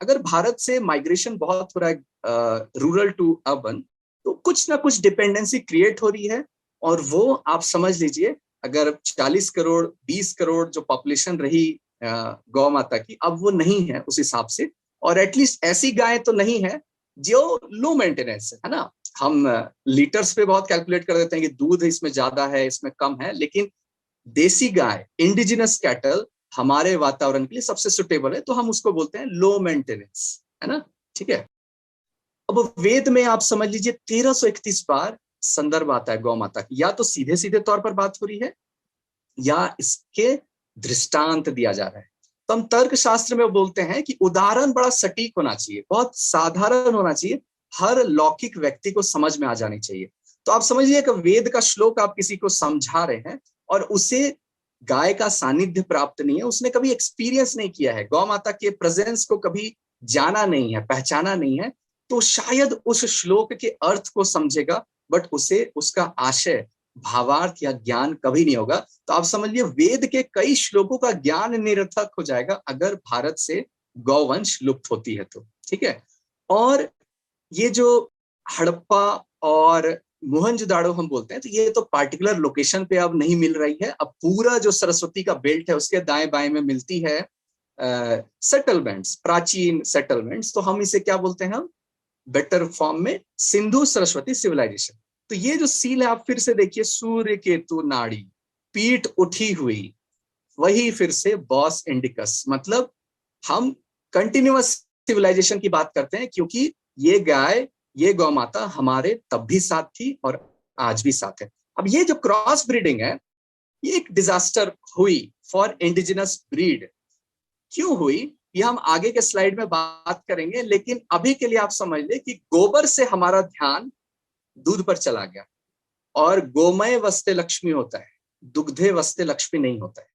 अगर भारत से माइग्रेशन बहुत हो रहा है रूरल टू अर्बन, तो कुछ ना कुछ डिपेंडेंसी क्रिएट हो रही है। और वो आप समझ लीजिए, अगर 40 करोड़ 20 करोड़ जो पॉपुलेशन रही गौ माता की, अब वो नहीं है उस हिसाब से। और एटलीस्ट ऐसी गाय तो नहीं है जो लो मेंटेनेंस है ना। हम लीटर्स पे बहुत कैलकुलेट कर देते हैं कि दूध इसमें ज्यादा है, इसमें कम है, लेकिन देसी गाय, इंडिजिनस कैटल हमारे वातावरण के लिए सबसे सुटेबल है, तो हम उसको बोलते हैं लो मेंटेनेंस, है ना। ठीक है। अब वेद में आप समझ लीजिए 1331 बार संदर्भ आता है गौ माता की। या तो सीधे सीधे तौर पर बात हो रही है, या इसके दृष्टांत दिया जा रहा है। तो हम तर्क शास्त्र में बोलते हैं कि उदाहरण बड़ा सटीक होना चाहिए, बहुत साधारण होना चाहिए, हर लौकिक व्यक्ति को समझ में आ जानी चाहिए। तो आप समझिए कि वेद का श्लोक आप किसी को समझा रहे हैं और उसे गाय का सानिध्य प्राप्त नहीं है, उसने कभी एक्सपीरियंस नहीं किया है, गौ माता के प्रेजेंस को कभी जाना नहीं है, पहचाना नहीं है, तो शायद उस श्लोक के अर्थ को समझेगा, बट उसे उसका आशय, भावार्थ या ज्ञान कभी नहीं होगा। तो आप समझिए वेद के कई श्लोकों का ज्ञान निरर्थक हो जाएगा अगर भारत से गौवंश लुप्त होती है तो। ठीक है। और ये जो हड़प्पा और मोहनजोदाड़ो हम बोलते हैं, तो ये तो पार्टिकुलर लोकेशन पे अब नहीं मिल रही है। अब पूरा जो सरस्वती का बेल्ट है उसके दाएं बाएं में मिलती है सेटलमेंट्स, प्राचीन सेटलमेंट्स। तो हम इसे क्या बोलते हैं, हम बेटर फॉर्म में सिंधु सरस्वती सिविलाइजेशन। तो ये जो सील है आप फिर से देखिए, सूर्य केतु नाड़ी, पीठ उठी हुई, वही फिर से बॉस इंडिकस, मतलब हम कंटिन्यूअस सिविलाइजेशन की बात करते हैं, क्योंकि ये गाय, ये गौ माता हमारे तब भी साथ थी और आज भी साथ है। अब ये जो क्रॉस ब्रीडिंग है, ये एक डिजास्टर हुई फॉर इंडिजिनस ब्रीड। क्यों हुई ये हम आगे के स्लाइड में बात करेंगे, लेकिन अभी के लिए आप समझ ले कि गोबर से हमारा ध्यान दूध पर चला गया। और गोमय वस्ते लक्ष्मी होता है, दुग्धे वस्ते लक्ष्मी नहीं होता है।